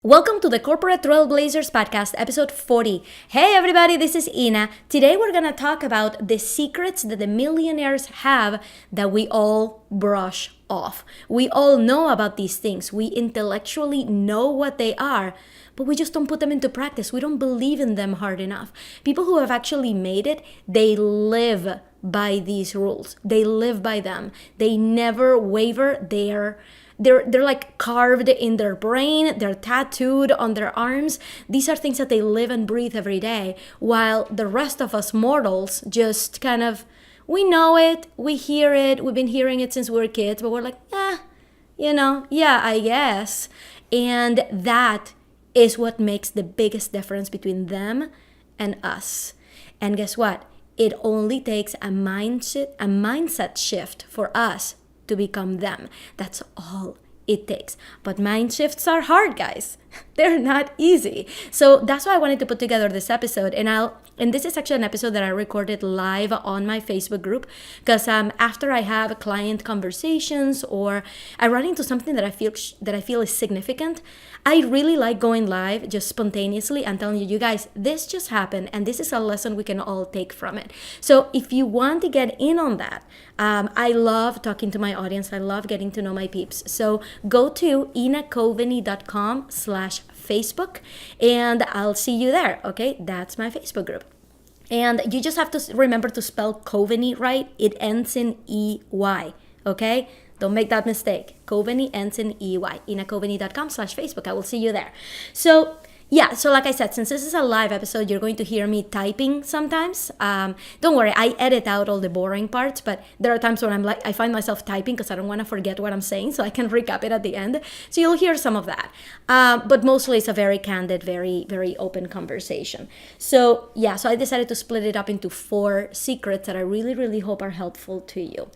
Welcome to the Corporate Trailblazers podcast, episode 40. Hey everybody, this is Ina. Today we're going to talk about the secrets that the millionaires have that we all brush off. We all know about these things. We intellectually know what they are, but we just don't put them into practice. We don't believe in them hard enough. People who have actually made it, they live by these rules. They live by them. They never waver. They're like carved in their brain, they're tattooed on their arms. These are things that they live and breathe every day, while the rest of us mortals just kind of, we know it, we hear it, we've been hearing it since we were kids, but we're like, yeah, I guess. And that is what makes the biggest difference between them and us. And guess what? It only takes a mindset shift for us to become them. That's all it takes. But mind shifts are hard, guys. They're not easy. So that's why I wanted to put together this episode. And this is actually an episode that I recorded live on my Facebook group, because after I have client conversations or I run into something that I feel is significant, I really like going live just spontaneously and telling you guys, this just happened and this is a lesson we can all take from it. So if you want to get in on that, I love talking to my audience. I love getting to know my peeps. So go to inacoveney.com/Facebook and I'll see you there. Okay, that's my Facebook group. And you just have to remember to spell Coveney right. It ends in EY. Okay, don't make that mistake. Coveney ends in EY. inacoveney.com/Facebook. I will see you there. So like I said, since this is a live episode, you're going to hear me typing sometimes. Don't worry, I edit out all the boring parts, but there are times when I find myself typing because I don't want to forget what I'm saying, so I can recap it at the end. So you'll hear some of that. But mostly it's a very candid, very, very open conversation. So I decided to split it up into 4 secrets that I really, really hope are helpful to you.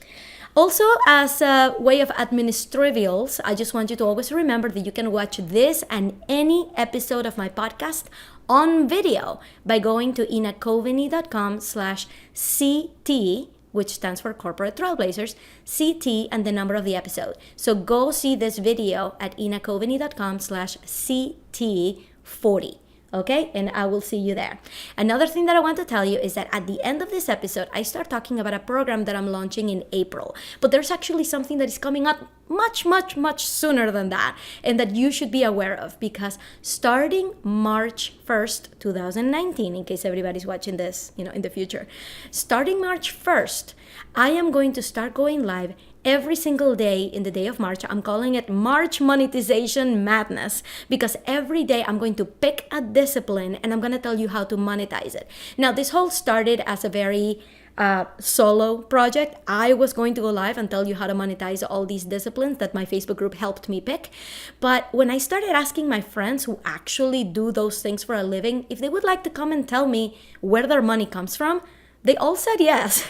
Also, as a way of administrivials, I just want you to always remember that you can watch this and any episode of my podcast on video by going to inacoveney.com/CT, which stands for Corporate Trailblazers, CT and the number of the episode. So go see this video at inacoveney.com/CT40. Okay, and I will see you there. Another thing that I want to tell you is that at the end of this episode, I start talking about a program that I'm launching in April. But there's actually something that is coming up much, much, much sooner than that, and that you should be aware of, because starting March 1st, 2019, in case everybody's watching this, in the future, starting March 1st, I am going to start going live every single day in the day of March. I'm calling it March Monetization Madness, because every day I'm going to pick a discipline and I'm going to tell you how to monetize it. Now, this whole started as a very solo project. I was going to go live and tell you how to monetize all these disciplines that my Facebook group helped me pick. But when I started asking my friends who actually do those things for a living if they would like to come and tell me where their money comes from, they all said yes.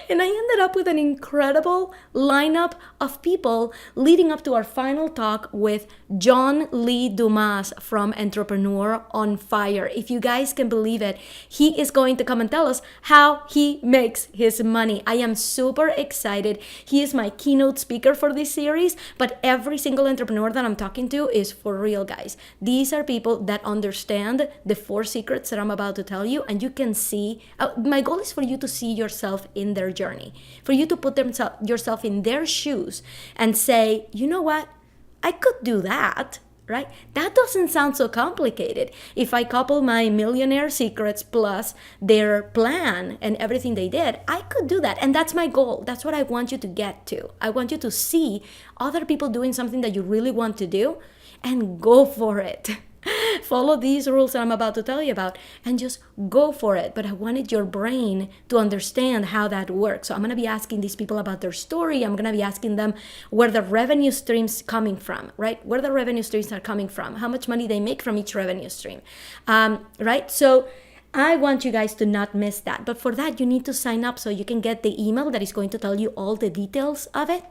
And I ended up with an incredible lineup of people leading up to our final talk with John Lee Dumas from Entrepreneur on Fire. If you guys can believe it, he is going to come and tell us how he makes his money. I am super excited. He is my keynote speaker for this series, but every single entrepreneur that I'm talking to is for real, guys. These are people that understand the 4 secrets that I'm about to tell you, and you can see, my goal is for you to see yourself in their journey, for you to put yourself in their shoes and say, you know what, I could do that, right? That doesn't sound so complicated. If I couple my millionaire secrets plus their plan and everything they did, I could do that. And that's my goal. That's what I want you to get to. I want you to see other people doing something that you really want to do and go for it. Follow these rules that I'm about to tell you about and just go for it. But I wanted your brain to understand how that works. So I'm going to be asking these people about their story. I'm going to be asking them where the revenue stream's coming from, right? Where the revenue streams are coming from, how much money they make from each revenue stream, right? So I want you guys to not miss that. But for that, you need to sign up so you can get the email that is going to tell you all the details of it.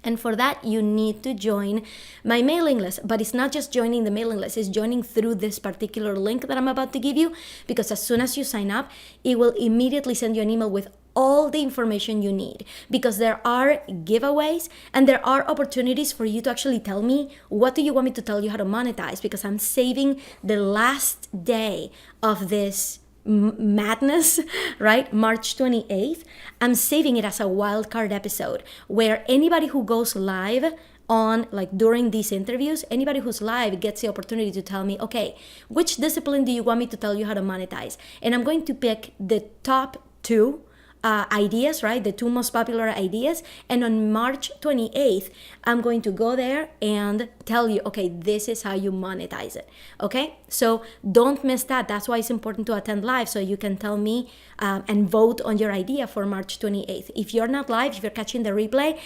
And for that, you need to join my mailing list. But it's not just joining the mailing list, it's joining through this particular link that I'm about to give you, because as soon as you sign up, it will immediately send you an email with all the information you need, because there are giveaways and there are opportunities for you to actually tell me, what do you want me to tell you how to monetize? Because I'm saving the last day of this madness, right? March 28th. I'm saving it as a wildcard episode where anybody who goes live on, like, during these interviews, anybody who's live gets the opportunity to tell me, okay, which discipline do you want me to tell you how to monetize? And I'm going to pick the top two ideas, right? The two most popular ideas. And on March 28th, I'm going to go there and tell you, okay, this is how you monetize it. Okay? So don't miss that. That's why it's important to attend live, so you can tell me and vote on your idea for March 28th. If you're not live, if you're catching the replay,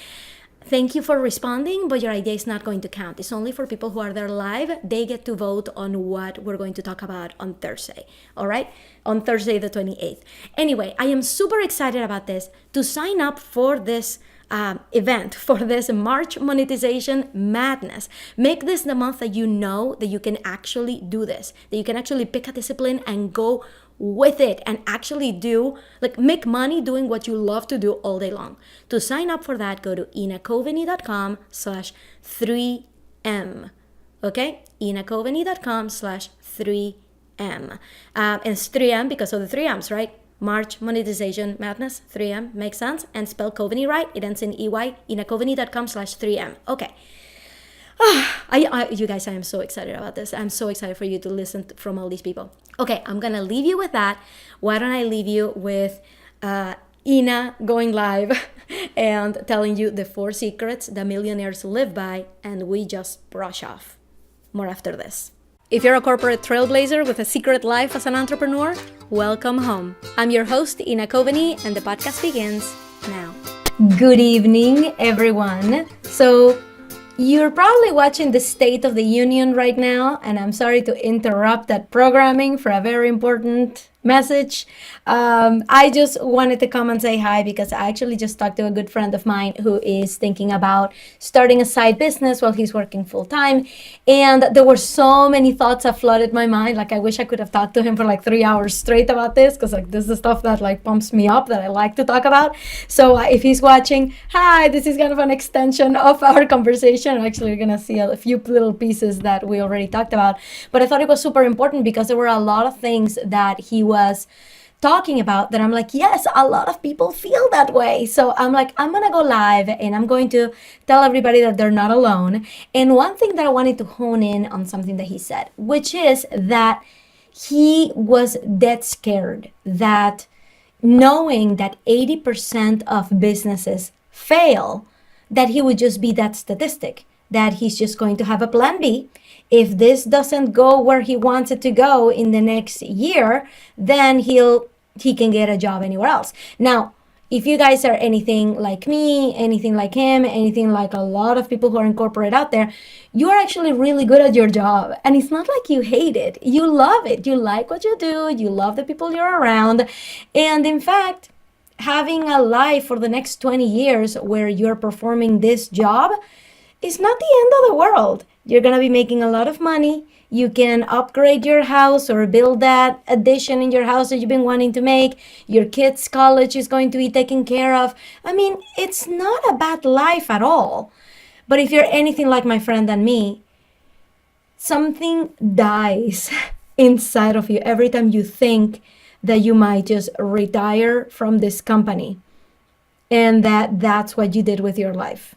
thank you for responding, but your idea is not going to count. It's only for people who are there live. They get to vote on what we're going to talk about on Thursday. All right? On Thursday, the 28th. Anyway, I am super excited about this. To sign up for this event, for this March monetization madness, make this the month that you know that you can actually do this, that you can actually pick a discipline and go with it and actually do, like, make money doing what you love to do all day long. To sign up for that, go to inacoveney.com/3M. Okay? inacoveney.com/3M. And it's 3M because of the 3M's, right? March monetization madness, 3M, makes sense? And spell Coveney right, it ends in EY, inacoveney.com/3M. Okay. You guys, I am so excited about this. I'm so excited for you to listen from all these people. Okay, I'm gonna leave you with that. Why don't I leave you with Ina going live and telling you the 4 secrets that millionaires live by, and we just brush off. More after this. If you're a corporate trailblazer with a secret life as an entrepreneur, welcome home. I'm your host, Ina Coveney, and the podcast begins now. Good evening, everyone. So, you're probably watching the State of the Union right now, and I'm sorry to interrupt that programming for a very important message. I just wanted to come and say hi because I actually just talked to a good friend of mine who is thinking about starting a side business while he's working full time. And there were so many thoughts that flooded my mind. Like, I wish I could have talked to him for like 3 hours straight about this, because like this is the stuff that like pumps me up, that I like to talk about. So if he's watching, hi, this is kind of an extension of our conversation. Actually, you're gonna see a few little pieces that we already talked about. But I thought it was super important because there were a lot of things that he was talking about that I'm like, yes, a lot of people feel that way. So I'm like, I'm gonna go live and I'm going to tell everybody that they're not alone. And one thing that I wanted to hone in on something that he said, which is that he was dead scared that knowing that 80% of businesses fail, that he would just be that statistic, that he's just going to have a plan B. If this doesn't go where he wants it to go in the next year, then he can get a job anywhere else. Now, if you guys are anything like me, anything like him, anything like a lot of people who are in corporate out there, you are actually really good at your job. And it's not like you hate it. You love it. You like what you do. You love the people you're around. And in fact, having a life for the next 20 years where you're performing this job is not the end of the world. You're going to be making a lot of money. You can upgrade your house or build that addition in your house that you've been wanting to make. Your kids' college is going to be taken care of. I mean, it's not a bad life at all. But if you're anything like my friend and me, something dies inside of you every time you think that you might just retire from this company and that's what you did with your life.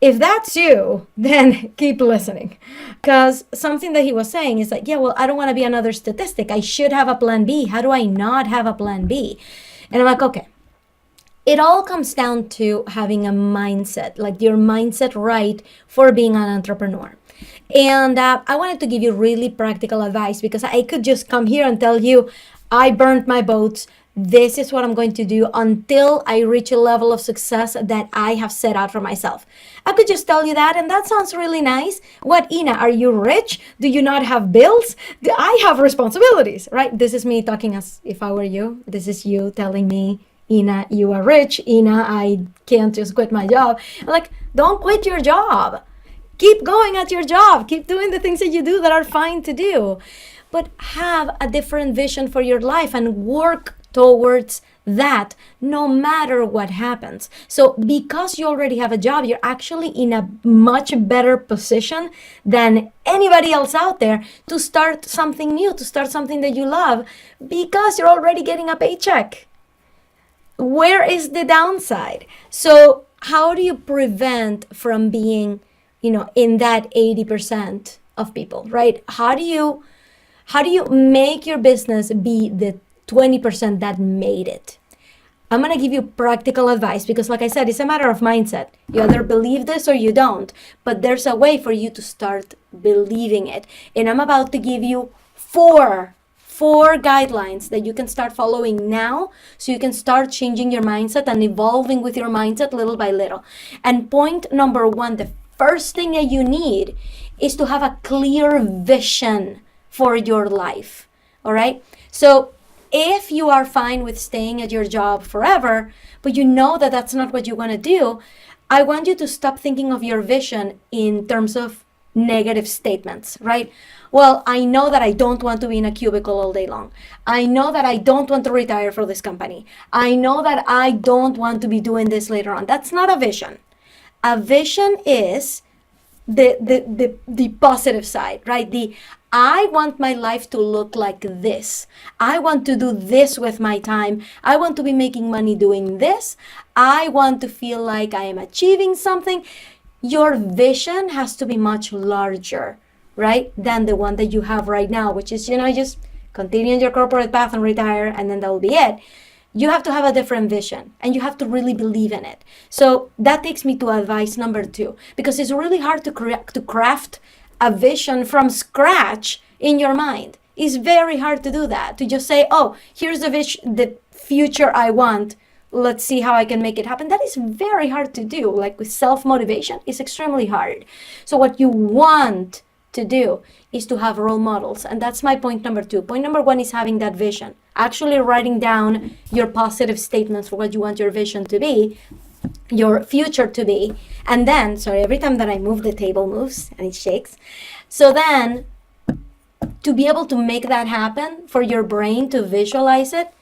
If that's you, then keep listening. Because something that he was saying is like, yeah, well, I don't want to be another statistic. I should have a plan B. How do I not have a plan B? And I'm like, okay. It all comes down to having a mindset, like your mindset right for being an entrepreneur. And I wanted to give you really practical advice because I could just come here and tell you, I burned my boats. This is what I'm going to do until I reach a level of success that I have set out for myself. I could just tell you that, and that sounds really nice. What, Ina, are you rich? Do you not have bills? Do I have responsibilities, right? This is me talking as if I were you. This is you telling me, Ina, you are rich. Ina, I can't just quit my job. I'm like, don't quit your job. Keep going at your job. Keep doing the things that you do that are fine to do. But have a different vision for your life and work towards that no matter what happens. So because you already have a job, you're actually in a much better position than anybody else out there to start something new, to start something that you love, because you're already getting a paycheck. Where is the downside? So how do you prevent from being, in that 80% of people, right? How do you make your business be the 20% that made it? I'm going to give you practical advice because, like I said, it's a matter of mindset. You either believe this or you don't, but there's a way for you to start believing it. And I'm about to give you four guidelines that you can start following now so you can start changing your mindset and evolving with your mindset little by little. And point number one, the first thing that you need is to have a clear vision for your life. All right? So if you are fine with staying at your job forever, but you know that that's not what you want to do, I want you to stop thinking of your vision in terms of negative statements, right? Well, I know that I don't want to be in a cubicle all day long. I know that I don't want to retire for this company. I know that I don't want to be doing this later on. That's not a vision. A vision is the positive side, right? I want my life to look like this. I want to do this with my time. I want to be making money doing this. I want to feel like I am achieving something. Your vision has to be much larger, right, than the one that you have right now, which is, just continue your corporate path and retire, and then that will be it. You have to have a different vision and you have to really believe in it. So that takes me to advice number 2, because it's really hard to craft a vision from scratch in your mind. It's very hard to do that, to just say, oh, here's the future I want. Let's see how I can make it happen. That is very hard to do. Like with self-motivation, it's extremely hard. So what you want to do is to have role models. And that's my point number 2. Point number 1 is having that vision. Actually writing down your positive statements for what you want your vision to be, your future to be. And then, every time that I move, the table moves and it shakes. So then, to be able to make that happen, for your brain to visualize it,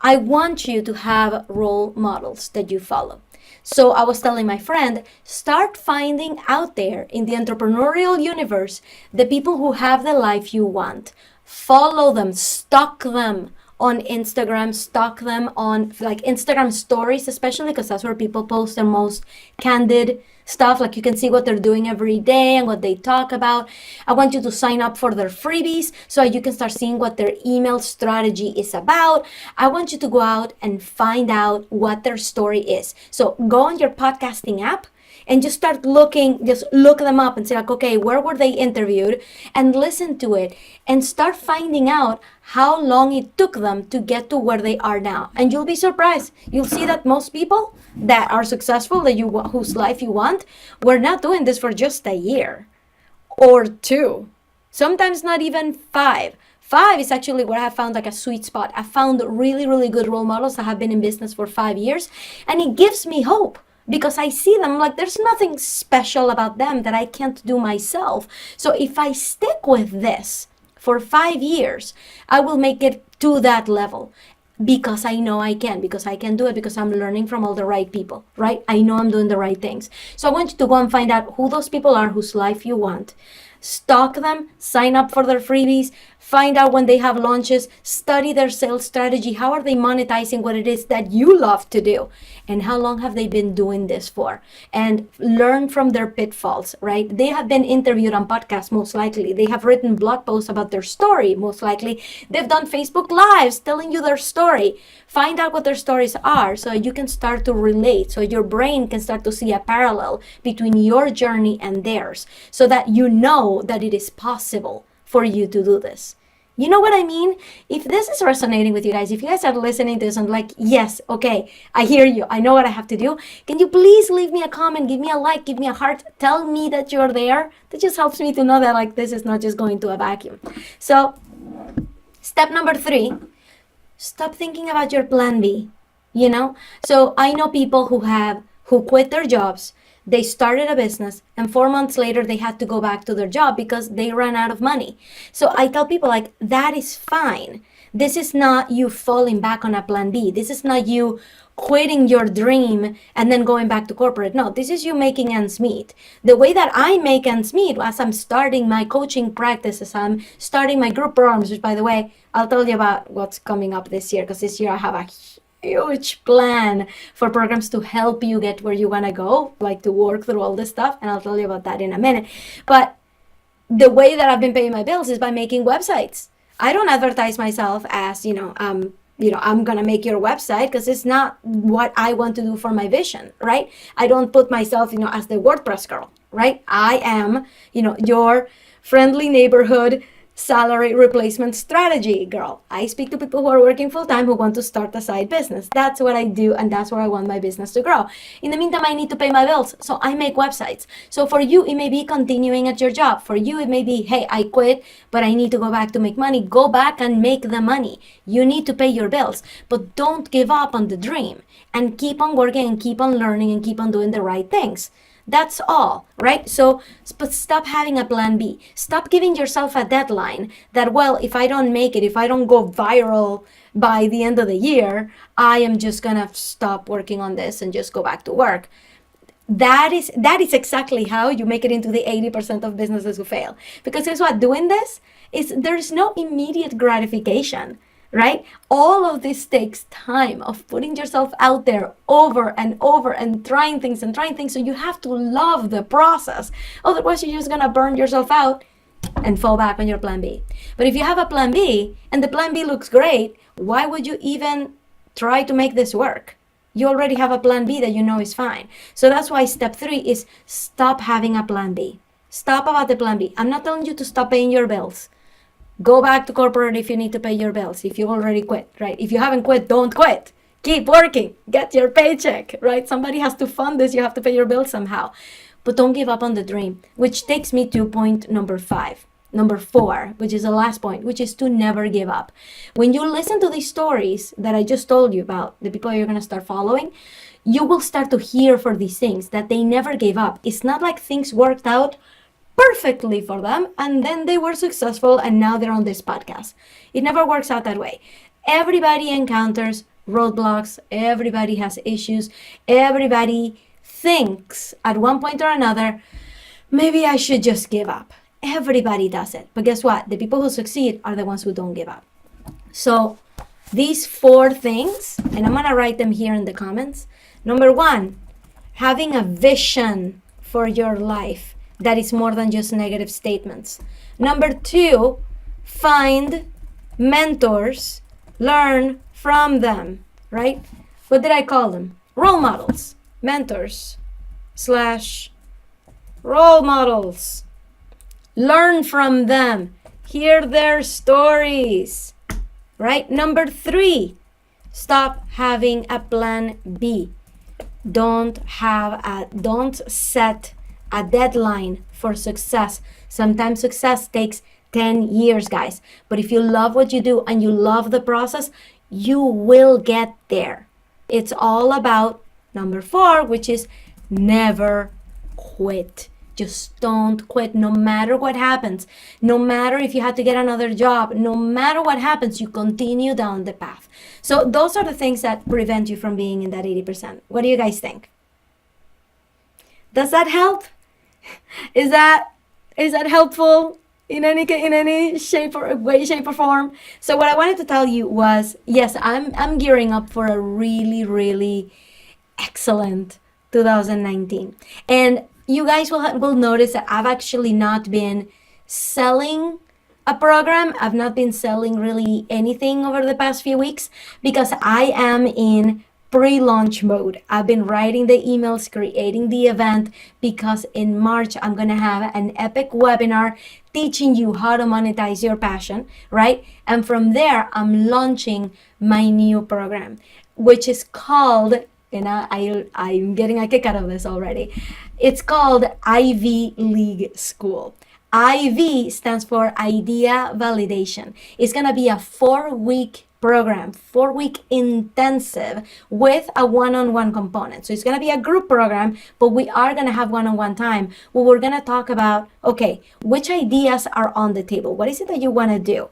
I want you to have role models that you follow. So I was telling my friend, start finding out there in the entrepreneurial universe the people who have the life you want. Follow them, stalk them on Instagram, stalk them on like Instagram stories, especially because that's where people post their most candid stuff. Like you can see what they're doing every day and what they talk about. I want you to sign up for their freebies so you can start seeing what their email strategy is about. I want you to go out and find out what their story is. So go on your podcasting app and just start looking, just look them up and say like, okay, where were they interviewed, and listen to it and start finding out how long it took them to get to where they are now. And you'll be surprised. You'll see that most people that are successful, whose life you want, were not doing this for just a year or 2, sometimes not even 5. 5 is actually where I found like a sweet spot. I found really, really good role models that have been in business for 5 years, and it gives me hope. Because I see them like there's nothing special about them that I can't do myself. So if I stick with this for 5 years, I will make it to that level because I know I can, because I can do it, because I'm learning from all the right people, right? I know I'm doing the right things. So I want you to go and find out who those people are whose life you want. Stalk them, sign up for their freebies, find out when they have launches, study their sales strategy. How are they monetizing what it is that you love to do? And how long have they been doing this for? And learn from their pitfalls, right? They have been interviewed on podcasts, most likely. They have written blog posts about their story, most likely. They've done Facebook Lives telling you their story. Find out what their stories are so you can start to relate, so your brain can start to see a parallel between your journey and theirs, so that you know that it is possible for you to do this. You know what I mean? If this is resonating with you guys, if you guys are listening to this and like, yes, okay, I hear you, I know what I have to do, can you please leave me a comment, give me a like, give me a heart, tell me that you're there? That just helps me to know that like this is not just going to a vacuum. So step number 3, stop thinking about your plan B, So I know people who quit their jobs, they started a business, and 4 months later they had to go back to their job because they ran out of money. So I tell people like, that is fine. This is not you falling back on a plan B. This is not you quitting your dream and then going back to corporate. No, this is you making ends meet. The way that I make ends meet as I'm starting my coaching practices, I'm starting my group programs, which by the way, I'll tell you about what's coming up this year, because this year I have a huge plan for programs to help you get where you want to go, like to work through all this stuff. And I'll tell you about that in a minute. But the way that I've been paying my bills is by making websites. I don't advertise myself as, I'm going to make your website, because it's not what I want to do for my vision, right? I don't put myself, as the WordPress girl, right? I am, your friendly neighborhood salary replacement strategy girl. I speak to people who are working full-time who want to start a side business. That's what I do, and that's where I want my business to grow. In the meantime, I need to pay my bills, so I make websites. So for you, it may be continuing at your job. For you, it may be, hey, I quit, but I need to go back to make money. Go back and make the money. You need to pay your bills, but don't give up on the dream, and keep on working and keep on learning and keep on doing the right things. That's all, right? So, but stop having a plan B. Stop giving yourself a deadline that, well, if I don't make it, if I don't go viral by the end of the year, I am just gonna stop working on this and just go back to work. That is exactly how you make it into the 80% of businesses who fail. Because guess what? Doing this there's no immediate gratification. Right? All of this takes time of putting yourself out there over and over and trying things. So you have to love the process. Otherwise, you're just going to burn yourself out and fall back on your plan B. But if you have a plan B and the plan B looks great, why would you even try to make this work? You already have a plan B that you know is fine. So that's why step 3 is stop having a plan B. Stop about the plan B. I'm not telling you to stop paying your bills. Go back to corporate if you need to pay your bills, if you already quit, right? If you haven't quit, don't quit. Keep working. Get your paycheck, right? Somebody has to fund this. You have to pay your bills somehow. But don't give up on the dream, which takes me to point number 4, which is the last point, which is to never give up. When you listen to these stories that I just told you about, the people you're going to start following, you will start to hear for these things that they never gave up. It's not like things worked out perfectly for them and then they were successful and now they're on this podcast. It never works out that way. Everybody encounters roadblocks. Everybody has issues. Everybody thinks at one point or another, maybe I should just give up. Everybody does it. But guess what? The people who succeed are the ones who don't give up. So these 4 things, and I'm going to write them here in the comments. Number 1, having a vision for your life that is more than just negative statements. Number 2, find mentors, learn from them, right? What did I call them? Role models, mentors / role models. Learn from them, hear their stories, right? Number 3, stop having a plan B. Don't set a deadline for success. Sometimes success takes 10 years, guys. But if you love what you do and you love the process, you will get there. It's all about number 4, which is never quit. Just don't quit no matter what happens. No matter if you had to get another job, no matter what happens, you continue down the path. So those are the things that prevent you from being in that 80%. What do you guys think? Does that help? Is that helpful in any shape or form? So what I wanted to tell you was, yes, I'm gearing up for a really, really excellent 2019. And you guys will notice that I've actually not been selling a program. I've not been selling really anything over the past few weeks because I am in pre-launch mode. I've been writing the emails, creating the event, because in March I'm gonna have an epic webinar teaching you how to monetize your passion, right? And from there, I'm launching my new program, which is called, and I'm getting a kick out of this already. It's called Ivy League School. IV stands for Idea Validation. It's gonna be a 4-week program, 4-week intensive with a one-on-one component. So it's gonna be a group program, but we are gonna have one-on-one time where we're gonna talk about, okay, which ideas are on the table? What is it that you wanna do?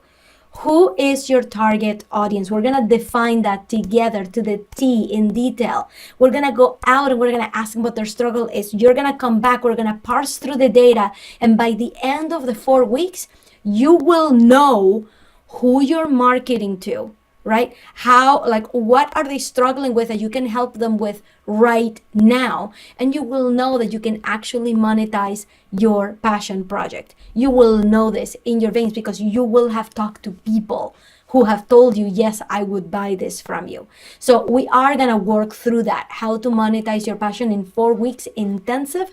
Who is your target audience? We're going to define that together to the T in detail. We're going to go out and we're going to ask them what their struggle is. You're going to come back. We're going to parse through the data. And by the end of the 4 weeks, you will know who you're marketing to, right? How, like, what are they struggling with that you can help them with right now? And you will know that you can actually monetize your passion project. You will know this in your veins because you will have talked to people who have told you, yes, I would buy this from you. So we are going to work through that, how to monetize your passion in 4 weeks intensive,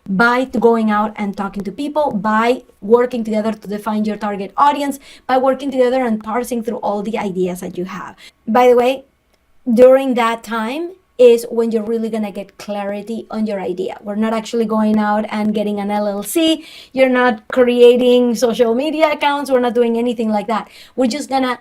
by going out and talking to people, by working together to define your target audience, by working together and parsing through all the ideas that you have. By the way, during that time is when you're really going to get clarity on your idea. We're not actually going out and getting an LLC. You're not creating social media accounts. We're not doing anything like that. We're just going to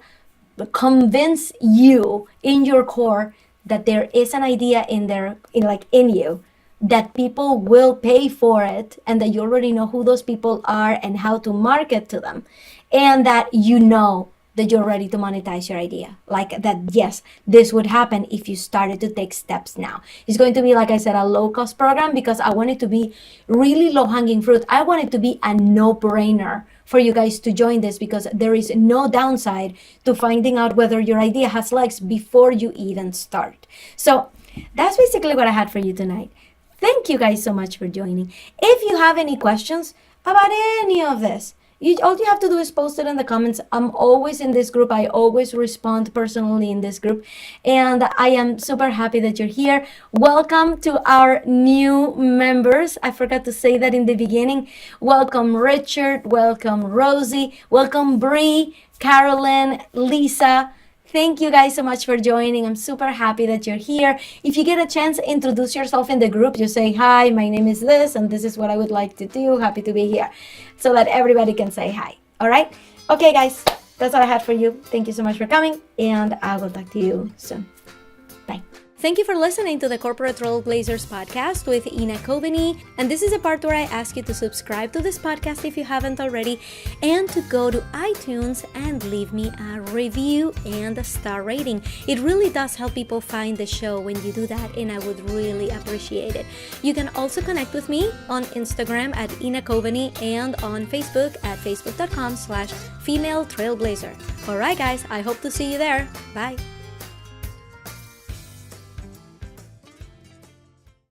convince you in your core that there is an idea in there, in you, that people will pay for it, and that you already know who those people are and how to market to them, and that you know that you're ready to monetize your idea. Like that, yes, this would happen if you started to take steps now. It's going to be, like I said, a low-cost program because I want it to be really low-hanging fruit. I want it to be a no-brainer for you guys to join this because there is no downside to finding out whether your idea has legs before you even start. So that's basically what I had for you tonight. Thank you guys so much for joining. If you have any questions about any of this, all you have to do is post it in the comments. I'm always in this group. I always respond personally in this group. And I am super happy that you're here. Welcome to our new members. I forgot to say that in the beginning. Welcome Richard. Welcome Rosie. Welcome Bree, Carolyn, Lisa. Thank you guys so much for joining. I'm super happy that you're here. If you get a chance, introduce yourself in the group. You say, hi, my name is this, and this is what I would like to do. Happy to be here. So that everybody can say hi. All right? Okay, guys, that's all I had for you. Thank you so much for coming, and I will talk to you soon. Bye. Thank you for listening to the Corporate Trailblazers podcast with Ina Coveney. And this is a part where I ask you to subscribe to this podcast if you haven't already, and to go to iTunes and leave me a review and a star rating. It really does help people find the show when you do that, and I would really appreciate it. You can also connect with me on Instagram at Ina Coveney and on Facebook at facebook.com/female trailblazer. All right, guys, I hope to see you there. Bye.